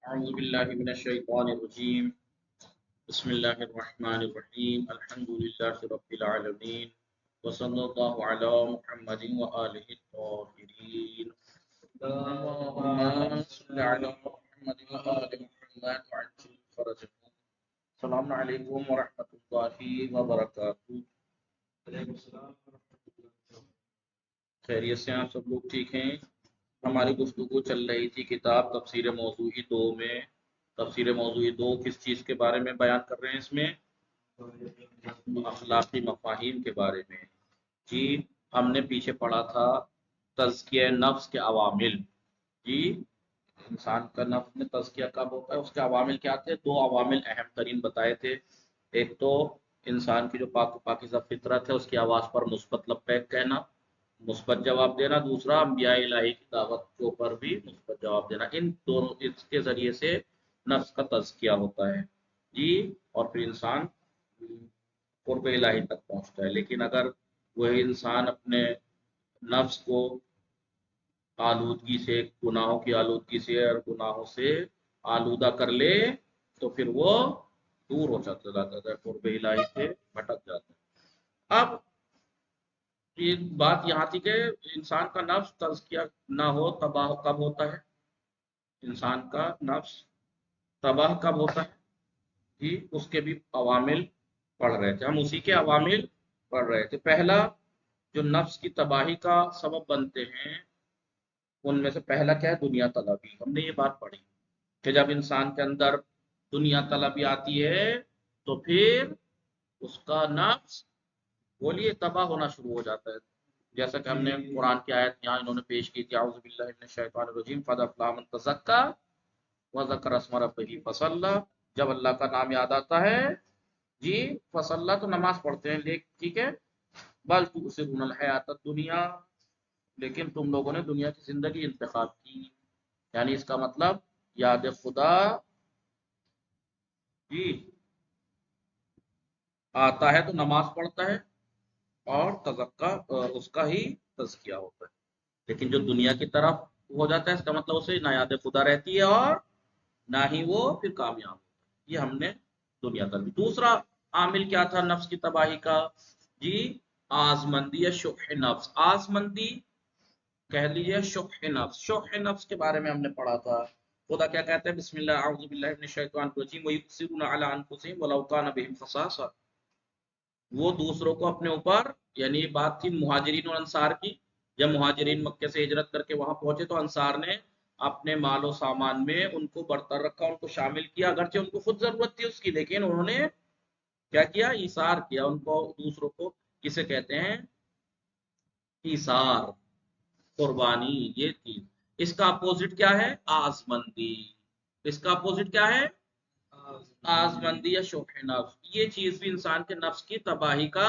أعوذ بالله من الشيطان الرجيم بسم الله الرحمن الرحيم الحمد لله رب العالمين وصلى الله على محمد وآله الطاهرين اللهم صل على محمد وآل محمد وعجل فرجهم السلام عليكم ورحمة الله وبركاته. خیریت سے آپ سب لوگ ٹھیک ہیں؟ ہماری گفتگو چل رہی تھی کتاب تفسیر موضوعی 2 میں. تفسیر موضوعی 2 کس چیز کے بارے میں بیان کر رہے ہیں؟ اس میں اخلاقی مفاہیم کے بارے میں. جی ہم نے پیچھے پڑھا تھا تزکیہ نفس کے عوامل. جی انسان کا نفس میں تزکیہ کب ہوتا ہے، اس کے عوامل کیا تھے؟ 2 عوامل اہم ترین بتائے تھے. ایک تو انسان کی جو پاک و پاکیزہ فطرت ہے اس کی آواز پر مثبت لبیک کہنا، مثبت جواب دینا. دوسرا انبیاء الہی کی دعوت کے اوپر بھی مثبت جواب دینا. ان دونوں اس کے ذریعے سے نفس کا تزکیہ ہوتا ہے. جی اور پھر انسان قرب الہی تک پہنچتا ہے. لیکن اگر وہی انسان اپنے نفس کو آلودگی سے، گناہوں کی آلودگی سے اور گناہوں سے آلودہ کر لے تو پھر وہ دور ہو جاتا ہے، قرب الہی سے بھٹک جاتا ہے. اب یہ بات یہاں تھی کہ انسان کا نفس تزکیہ نہ ہو تباہ کب ہوتا ہے؟ انسان کا نفس تباہ کب ہوتا ہے؟ جی اس کے بھی عوامل پڑھ رہے تھے ہم، اسی کے عوامل پڑھ رہے تھے. پہلا جو نفس کی تباہی کا سبب بنتے ہیں ان میں سے پہلا کیا ہے؟ دنیا طلبی. ہم نے یہ بات پڑھی کہ جب انسان کے اندر دنیا طلبی آتی ہے تو پھر اس کا نفس بولیے تباہ ہونا شروع ہو جاتا ہے. جیسا کہ ہم نے قرآن کی آیت یہاں انہوں نے پیش کی تھی، اعوذ باللہ من الشیطان الرجیم قد افلح من تزکا وذکر اسم ربہ فصلی. جب اللہ کا نام یاد آتا ہے جی فصلی تو نماز پڑھتے ہیں، ٹھیک ہے. بل تؤثرون الحیات الدنیا، لیکن تم لوگوں نے دنیا کی زندگی انتخاب کی. یعنی اس کا مطلب یاد خدا جی آتا ہے تو نماز پڑھتا ہے اور تزکا اس کا ہی تزکیہ ہوتا ہے. لیکن جو دنیا کی طرف ہو جاتا ہے اس کا مطلب اسے نہ یاد خدا رہتی ہے اور نہ ہی وہ پھر کامیاب ہوتا ہے. یہ ہم نے دنیا طلبی. دوسرا عامل کیا تھا نفس کی تباہی کا؟ جی آزمندی یا شح نفس. آزمندی کہہ لیجیے شح نفس. شح نفس کے بارے میں ہم نے پڑھا تھا. خدا کیا کہتے ہیں؟ بسم اللہ اعوذ باللہ من الشیطان الرجیم ویؤثرون علی انفسہم ولو کان بہم خصاصہ. وہ دوسروں کو اپنے اوپر، یعنی یہ بات تھی مہاجرین اور انصار کی. جب مہاجرین مکے سے ہجرت کر کے وہاں پہنچے تو انصار نے اپنے مال و سامان میں ان کو برتر رکھا، ان کو شامل کیا، اگرچہ ان کو خود ضرورت تھی اس کی، لیکن انہوں نے کیا کیا؟ ایثار کیا ان کو دوسروں کو. کسے کہتے ہیں؟ ایثار، قربانی. یہ چیز اس کا اپوزٹ کیا ہے؟ آزمندی. اس کا اپوزٹ کیا ہے؟ آزمندی یا شوق نفس. یہ چیز بھی انسان کے نفس کی تباہی کا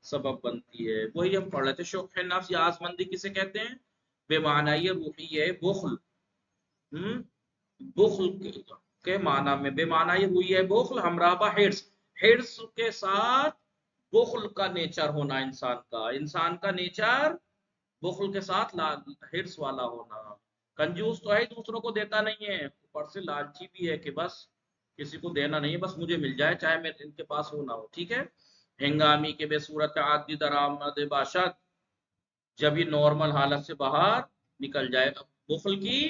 سبب بنتی ہے. وہی ہم پڑھ رہے تھے. شوق نفس یا آزمندی کسے کہتے ہیں؟ بے معنی روحی ہے بخل. بخل کے معنی میں بے معنی ہوئی ہے بخل ہمراہ حرص. حرص کے ساتھ بخل کا نیچر ہونا انسان کا نیچر بخل کے ساتھ حرص والا ہونا. کنجوس تو ہے دوسروں کو دیتا نہیں ہے، اوپر سے لالچی بھی ہے کہ بس کسی کو دینا نہیں ہے، بس مجھے مل جائے چاہے میں ان کے پاس ہو نہ ہو. ٹھیک ہے. ہنگامی کے بے صورت عادی درآمد باشد، جب یہ نارمل حالت سے باہر نکل جائے. بخل کی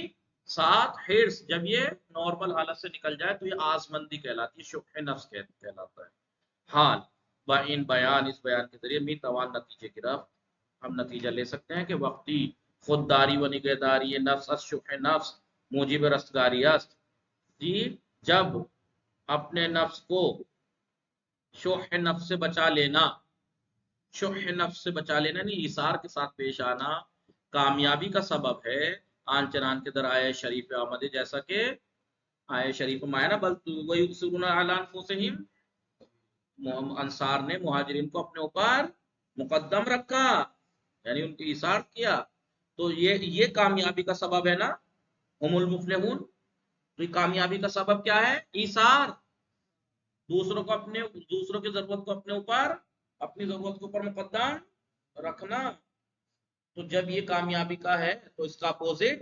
ساتھ حرص جب یہ نارمل حالت سے نکل جائے تو یہ آزمندی کہلاتی ہے، شح نفس کہلاتا ہے. حال ان بیان، اس بیان کے ذریعے می توان نتیجے کی رفت ہم نتیجہ لے سکتے ہیں کہ وقتی خودداری و نگہداری نفس از شح نفس موجب رستگاری است. جی جب اپنے نفس کو شح نفس سے بچا لینا، شح نفس سے بچا لینا نہیں ایثار کے ساتھ پیش آنا کامیابی کا سبب ہے. آن چنان کے در آئے شریف آمد، جیسا کہ آئے شریف میں آیا نا بل ویؤثرون علی انفسہم، انصار نے مہاجرین کو اپنے اوپر مقدم رکھا، یعنی ان کی ایثار کیا. تو یہ کامیابی کا سبب ہے نا، ہم المفلحون. تو یہ کامیابی کا سبب کیا ہے؟ ایثار. دوسروں کی ضرورت کو اپنے اوپر، اپنی ضرورت کے اوپر مقدم رکھنا. تو جب یہ کامیابی کا ہے تو اس کا اپوزٹ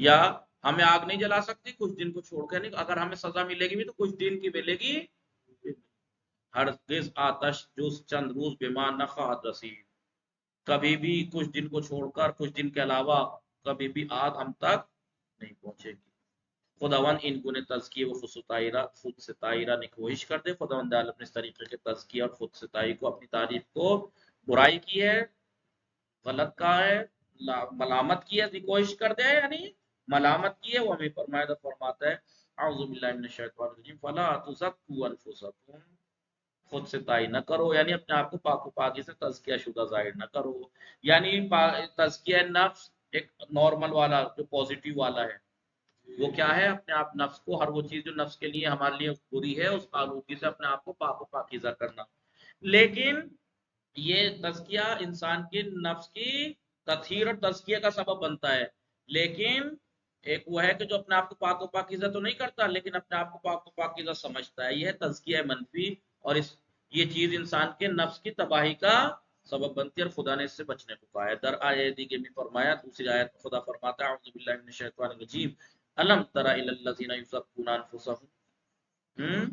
یا ہمیں آگ نہیں جلا سکتی کچھ دن کو چھوڑ کے، نہیں اگر ہمیں سزا ملے گی بھی تو کچھ دن کی ملے گی، ہرگز آتش جز چند روز بیما نخواہد رسید، کبھی بھی کچھ دن کو چھوڑ کر کچھ دن کے علاوہ کبھی بھی آگ ہم تک نہیں پہنچے گی۔ خداوند ان گنے تزکیے و خود ستائرہ نے کوشش کر دے، خداوند عالم نے اس طریقے کے تزکیہ اور خود ستائی کو، اپنی تعریف کو برائی کی ہے، غلط کہا ہے، ملامت کی ہے، کوشش کر دے یعنی ملامت کی ہے۔ وہ ہمیں فرماتا ہے اعوذ باللہ من الشیطان الرجیم فلا تزکوا انفسکم، خود ستائی نہ کرو، یعنی اپنے آپ کو پاک و پاکی سے تزکیہ شدہ ظاہر نہ کرو، یعنی تزکیہ نفس ایک نارمل والا جو پازیٹیو والا ہے، وہ کیا ہے اپنے آپ نفس کو، ہر وہ چیز جو نفس کے لیے ہمارے لیے بری ہے اس آلودگی سے اپنے آپ کو پاک و پاکیزہ کرنا۔ لیکن یہ تزکیہ انسان کی نفس کی تطہیر اور تزکیہ کا سبب بنتا ہے، لیکن ایک وہ ہے کہ جو اپنے آپ کو پاک و پاکیزہ تو نہیں کرتا لیکن اپنے آپ کو پاک و پاکیزہ سمجھتا ہے، یہ ہے تزکیہ منفی، اور یہ چیز انسان کے نفس کی تباہی کا سبب بنتی ہے، اور خدا نے اس سے بچنے کو کہا ہے۔ در آیت دیگه میں فرمایا، دوسری آیت خدا فرماتا ہے اعوذ باللہ من الشیطان الرجیم الم تر الی الذین یزکون انفسهم،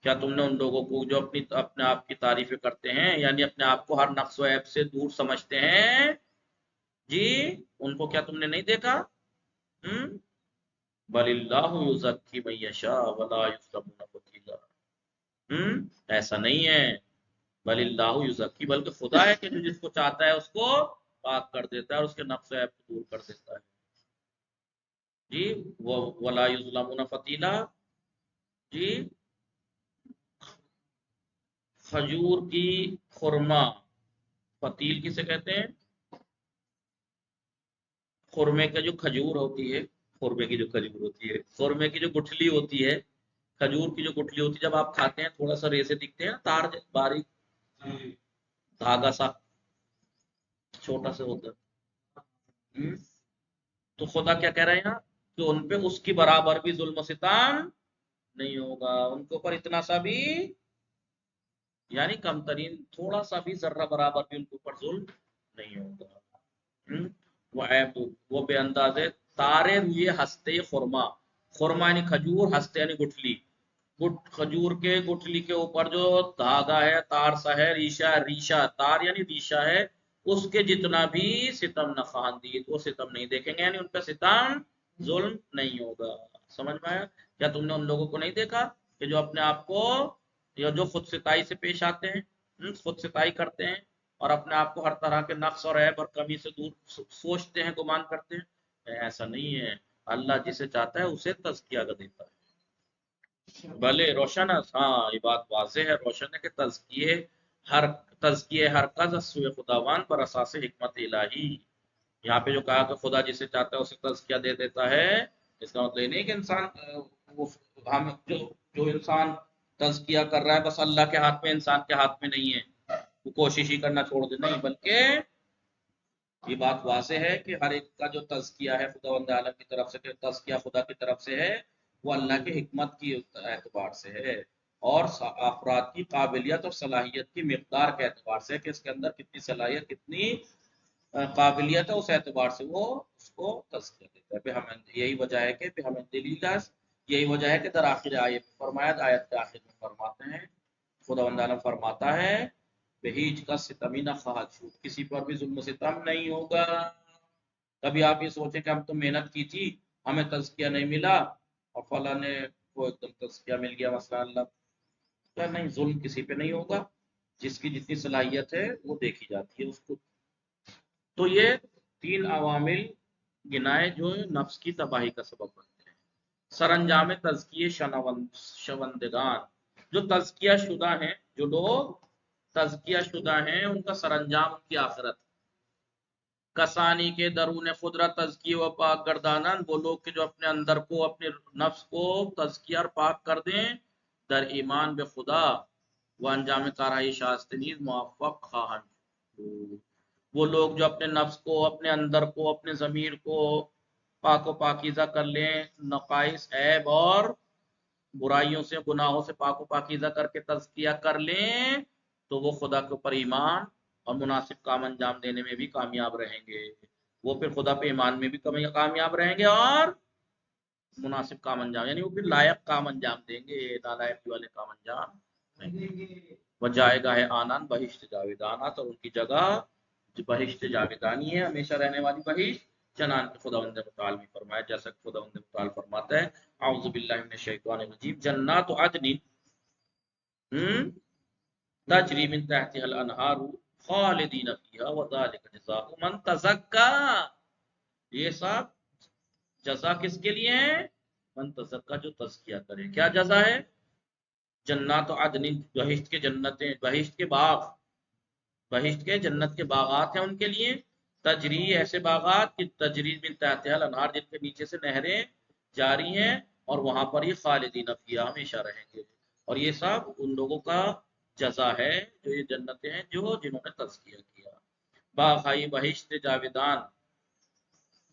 کیا تم نے ان لوگوں کو جو اپنے آپ کی تعریفیں کرتے ہیں، یعنی اپنے آپ کو ہر نقص و عیب سے دور سمجھتے ہیں، جی ان کو کیا تم نے نہیں دیکھا؟ بل اللہ یزکی من یشاء ولا یظلمون فتیلا، ایسا نہیں ہے، بل اللہ یزکی، بلکہ خدا ہے کہ جو جس کو چاہتا ہے اس کو پاک کر دیتا ہے اور اس کے نقص و عیب کو دور کر دیتا ہے، جی وہ ولا یظلمون فتیلا، جی کھجور کی خرما، فتیل کسے کہتے ہیں؟ خرمے کا جو کھجور ہوتی ہے، خرمے کی جو کھجور ہوتی ہے، خرمے کی جو گٹھلی ہوتی ہے، کھجور کی جو گٹھلی ہوتی ہے، جب آپ کھاتے ہیں تھوڑا سا ریسے دکھتے ہیں نا، تار باریک دھاگا سا چھوٹا سا ہوتا ہے، تو خدا کیا کہہ رہے ہیں یہاں کہ ان پہ اس کی برابر بھی ظلم و ستم نہیں ہوگا، ان کے اوپر اتنا سا بھی، یعنی کم ترین تھوڑا سا بھی ذرہ برابر بھی ان کے اوپر ظلم نہیں ہوگا۔ وہ بے اندازے تارے ہوئے ہستے خرما، خرما یعنی کھجور، ہستے یعنی گٹھلی، کھجور کے گٹھلی کے اوپر جو دھاگا ہے، تار سا ہے، ریشہ، ریشہ تار یعنی ریشہ ہے، اس کے جتنا بھی ستم نہ خواندید، وہ ستم نہیں دیکھیں گے، یعنی ان پہ ستم ظلم نہیں ہوگا۔ سمجھ میں آیا؟ کیا تم نے ان لوگوں کو نہیں دیکھا کہ جو اپنے آپ کو، یا جو خود ستائی سے پیش آتے ہیں، خود ستائی کرتے ہیں اور اپنے آپ کو ہر طرح کے نقص اور عیب اور کمی سے دور سوچتے ہیں، گمان کرتے ہیں، ایسا نہیں ہے، اللہ جسے چاہتا ہے اسے تزکیہ کا دیتا ہے۔ بھلے روشن ہے، ہاں یہ بات واضح ہے، روشن ہے کہ تزکیہ ہر قض سوئے خداوان پر اساس حکمت الہی، یہاں پہ جو کہا کہ خدا جسے چاہتا ہے اسے تزکیہ دے دیتا ہے، اس کا مطلب یہ نہیں کہ انسان ہم جو انسان تزکیہ کر رہا ہے بس اللہ کے ہاتھ میں، انسان کے ہاتھ میں نہیں ہے، وہ کوشش ہی کرنا چھوڑ دے، نہیں، بلکہ یہ بات واضح ہے کہ ہر ایک کا جو تزکیہ ہے خداوند عالم کی طرف سے، کہ تزکیہ خدا کی طرف سے ہے، وہ اللہ کی حکمت کی اعتبار سے ہے، اور افراد کی قابلیت اور صلاحیت کی مقدار کے اعتبار سے، کہ اس کے اندر کتنی صلاحیت، کتنی قابلیت ہے، اس اعتبار سے وہ اس کو تزکیہ دیتا ہے۔ یہی وجہ ہے کہ یہی وجہ ہے کہ در آخر آیت فرمایا، آیت کے آخر میں فرماتے ہیں، خداوند عالم فرماتا ہے بہیج کا ستمی نہ خواہد چھوٹ، کسی پر بھی ظلم و ستم نہیں ہوگا۔ کبھی آپ یہ سوچیں کہ ہم تو محنت کی تھی، ہمیں تزکیہ نہیں ملا، اور فلاں نے وہ ایک دم تزکیہ مل گیا، مسئلہ اللہ کیا، نہیں، ظلم کسی پہ نہیں ہوگا، جس کی جتنی صلاحیت ہے وہ دیکھی جاتی ہے اس کو۔ تو یہ تین عوامل گنائے جو نفس کی تباہی کا سبب بنتے ہیں۔ سر انجام تزکیے شوندگان، جو تزکیہ شدہ ہیں، جو لوگ تزکیہ شدہ ہیں، ان کا سر انجام ان کی آخرت، کسانی کے درون قدرت تزکیہ و پاک گردانن، وہ لوگ کہ جو اپنے اندر کو، اپنے نفس کو تزکیہ اور پاک کر دیں، در ایمان بے خدا و انجام کارہائی شائستہ نیز موفق خواہن، وہ لوگ جو اپنے نفس کو، اپنے اندر کو، اپنے ضمیر کو پاک و پاکیزہ کر لیں، نقائص، عیب اور برائیوں سے، گناہوں سے پاک و پاکیزہ کر کے تزکیہ کر لیں، تو وہ خدا کے اوپر ایمان اور مناسب کام انجام دینے میں بھی کامیاب رہیں گے۔ وہ پھر خدا پہ ایمان میں بھی کامیاب رہیں گے اور مناسب کام انجام، یعنی وہ پھر لائق کام انجام دیں گے، نالائقی والے کام انجام نہیں دیں گے۔ وہ جائے گا ہے آنان بہشت جاویدانہ، تو ان کی جگہ بہشت جاویدانی ہے، ہمیشہ رہنے والی بہشت، چنان کہ خداوند متعال نے فرمایا، جیسا کہ خداوند متعال فرماتا ہے اعوذ باللہ من الشیطان الرجیم جنات عدن تجری من تحتها الانہار خالدین فیہا وذالک جزاء من تزکا، یہ سب جزا کس کے لیے ہے؟ من تزکا، جو تزکیہ کرے۔ کیا جزا ہے؟ جنات عدن، بہشت کے جنتیں، بہشت کے باغ، بہشت کے جنت کے باغات ہیں ان کے لیے، تجری ایسے باغات کہ تجری من تحتها الانہار، جن کے نیچے سے نہریں جاری ہیں، اور وہاں پر یہ خالدین فیہا، ہمیشہ رہیں گے۔ اور یہ سب ان لوگوں کا جزا ہے جو یہ جنتیں ہیں جو جنہوں نے تزکیہ کیا۔ باغائی بہشت جاویدان،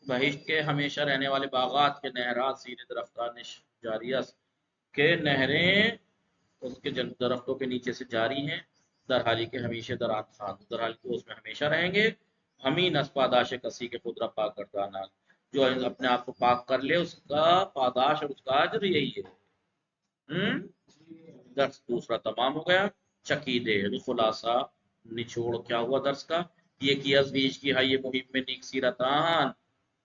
بہشت کے ہمیشہ رہنے والے باغات کے نہرات، زیر درختان جاریس، کے نہریں اس کے درختوں کے نیچے سے جاری ہیں، در حالی کے ہمیشہ درات خان، در حالی کے اس میں ہمیشہ رہیں گے۔ ہمیں نس پاداش کسی کے خود را پاک کردانا، جو اپنے آپ کو پاک کر لے اس کا پاداش اور اس کا اجر یہی ہے۔ درس دوسرا تمام ہو گیا۔ چقیدے یعنی خلاصہ، نچوڑ کیا ہوا درس کا؟ یہ کی ازویج کی ہے یہ مہم میں نیک سیرتان،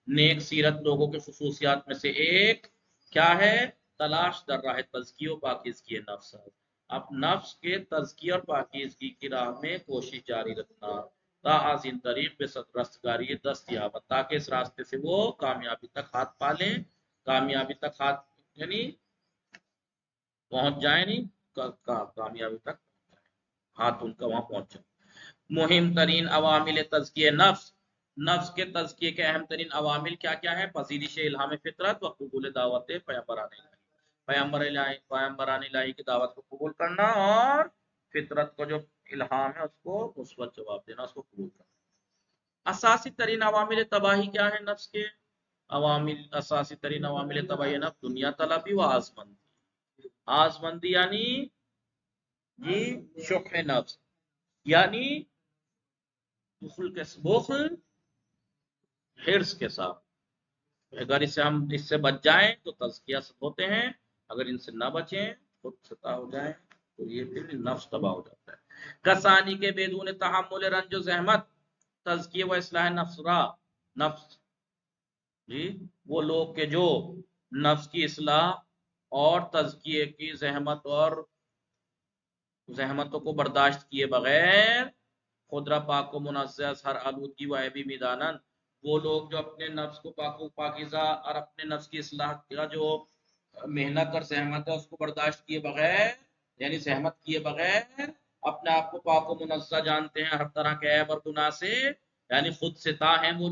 نیک سیرت لوگوں کے خصوصیات میں سے ایک کیا ہے؟ تلاش در راہ تزکیہ و پاکیزگی نفس، اب نفس کے تزکیہ اور پاکیزگی کی راہ میں کوشش جاری رکھنا، تا آزین طریق بے رستگاری دستیاب، تاکہ اس راستے سے وہ کامیابی تک ہاتھ پالیں، کامیابی تک ہاتھ یعنی پہنچ جائیں، نہیں کامیابی تک ہاتھ ان کا وہاں پہنچ جائے۔ مہم ترین عوامل تزکیہ نفس، نفس کے تزکیے کے اہم ترین عوامل کیا کیا ہیں؟ پذیرش الہام فطرت و قبول دعوت پیغمبران الہی کی دعوت کو قبول کرنا، اور فطرت کو جو الہام ہے اس کو مثبت جواب دینا، اس کو قبول کرنا۔ اساسی ترین عوامل تباہی کیا ہے نفس کے؟ عوامل، اساسی ترین عوامل تباہی نفس دنیا طلبی و آزمندی، آزمندی یعنی جی شح نفس، یعنی بخل حرص کے ساتھ، اگر ہم اس سے بچ جائیں تو تزکیہ ہوتے ہیں، اگر ان سے نہ بچیں خود خطا ہو جائیں تو یہ پھر نفس تباہ ہو جاتا ہے۔ کسانی کے بدون تحمل رنج و زحمت تزکیہ و اصلاح نفس را، نفس جی وہ لوگ کے جو نفس کی اصلاح اور تزکیے کی زحمتوں کو برداشت کیے بغیر خود را پاک و منزہ ہر آلودگی و عیبی میدانن، وہ لوگ جو اپنے نفس کو پاک و پاکیزہ اور اپنے نفس کی اصلاح کا جو محنت اور زحمت ہے اس کو برداشت کیے بغیر، یعنی زحمت کیے بغیر اپنے آپ کو پاک و منزہ جانتے ہیں ہر طرح کے عیب اور گناہ سے، یعنی خود ستا ہیں وہ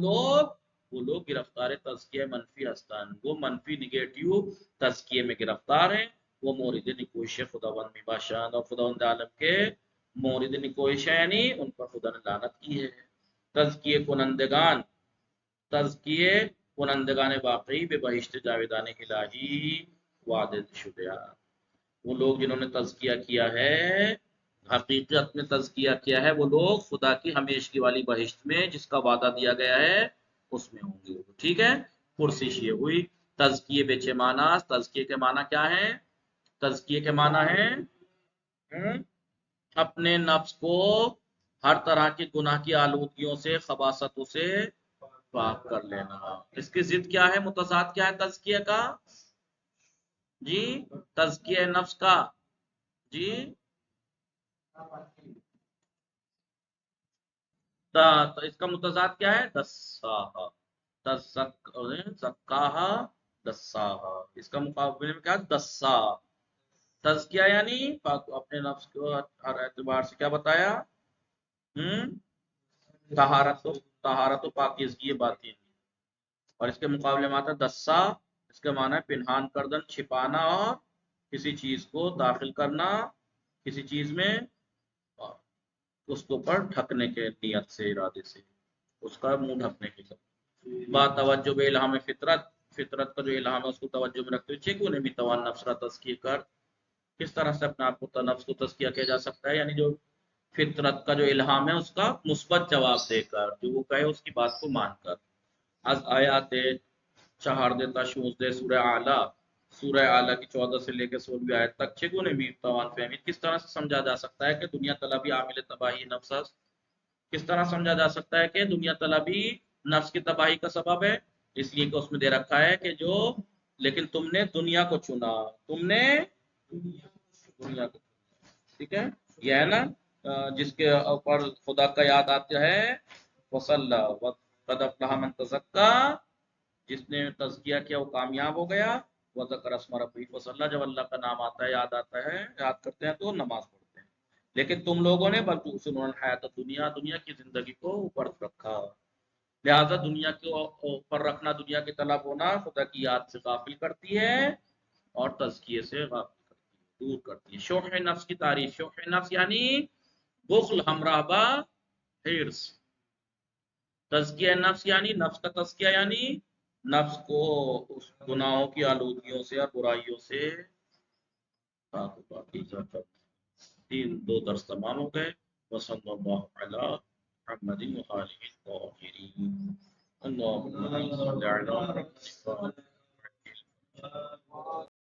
لوگ گرفتار تزکیہ منفی ہستان، وہ منفی نگیٹیو تزکیے میں گرفتار ہیں، وہ مورد نکوش خداوند میباشان اور خداوند عالم کے مورد نکوش ہے، یعنی ان پر خدا نے لعنت کی ہے۔ تزکیے کنندگان واقعی بے بہشت جاویدان الہی وعدہ شدہ، وہ لوگ جنہوں نے تزکیہ کیا ہے، حقیقت میں تزکیہ کیا ہے، وہ لوگ خدا کی ہمیشگی والی بہشت میں جس کا وعدہ دیا گیا ہے اس میں ہوں گے۔ ٹھیک ہے، پرسش یہ ہوئی تزکیے بیچے معنی، تزکیے کے معنی کیا ہے؟ تزکیے کے معنی ہے اپنے نفس کو ہر طرح کی گناہ کی آلودگیوں سے، خباثتوں سے پاک کر لینا۔ اس کی ضد کیا ہے؟ متضاد کیا ہے تزکیہ کا؟ جی تزکیہ نفس کا جی تو اس کا متضاد کیا ہے؟ دساہا، زکاہا دساہا، اس کا مقابلے میں کیا؟ دسا، تزکیہ یعنی اپنے نفس کو ہر اعتبار سے کیا بتایا؟ طہارت و پاکیزگی باطن، اور اس کے مقابلے میں آتا دسا، اس کا معنی ہے پنہان کردن، چھپانا، اور کسی چیز کو داخل کرنا کسی چیز میں، اس کو پر ڈھکنے کے نیت سے، ارادے سے، اس کا منہ ڈھکنے کے لیے۔ با توجہ بے الہام فطرت، فطرت کا جو الہام ہے اس کو توجہ میں رکھتے ہوئے انہیں بھی توان نفس را تزکیہ کر، کس طرح سے اپنے آپ کو نفس کو تزکیہ کیا جا سکتا ہے؟ یعنی جو فطرت کا جو الہام ہے اس کا مثبت جواب دے کر، جو وہ کہے اس کی بات کو مان کر۔ از آیات 14 16 سورہ اعلیٰ کی 14 سے لے کے 16 آیت تک چگونه میتوان فهمید، کس طرح سے سمجھا جا سکتا ہے کہ دنیا طلبی عامل تباہی نفس است؟ کس طرح سمجھا جا سکتا ہے کہ دنیا طلبی نفس کی تباہی کا سبب ہے؟ اس لیے کہ اس میں دے رکھا ہے کہ جو، لیکن تم نے دنیا کو چنا، تم نے دنیا کو، ٹھیک ہے، یہ ہے نا جس کے اوپر خدا کا یاد آتا ہے، وصلی وقد افلح من تزکا، جس نے تزکیہ کیا وہ کامیاب ہو گیا، وذکر اسم ربہ فصلی، جب اللہ کا نام آتا ہے، یاد آتا ہے، یاد کرتے ہیں تو نماز پڑھتے ہیں۔ لیکن تم لوگوں نے بل تؤثرون الحیات الدنیا، دنیا کی زندگی کو اوپر رکھا، لہذا دنیا کے اوپر رکھنا، دنیا کی طلب ہونا خدا کی یاد سے غافل کرتی ہے اور تزکیے سے غافل کرتی ہے، دور کرتی ہے۔ شوح نفس کی تعریف، شوح نفس یعنی بخل ہمراہ با حرص، تزکیہ نفس یعنی نفس کا تزکیہ یعنی نفس کو اس گناہوں کی آلودگیوں سے اور برائیوں سے باقی دو درس تمام ہو گئے۔ وصلی اللہ علی محمد وآلہ الطاہرین، اللہم صل علی محمد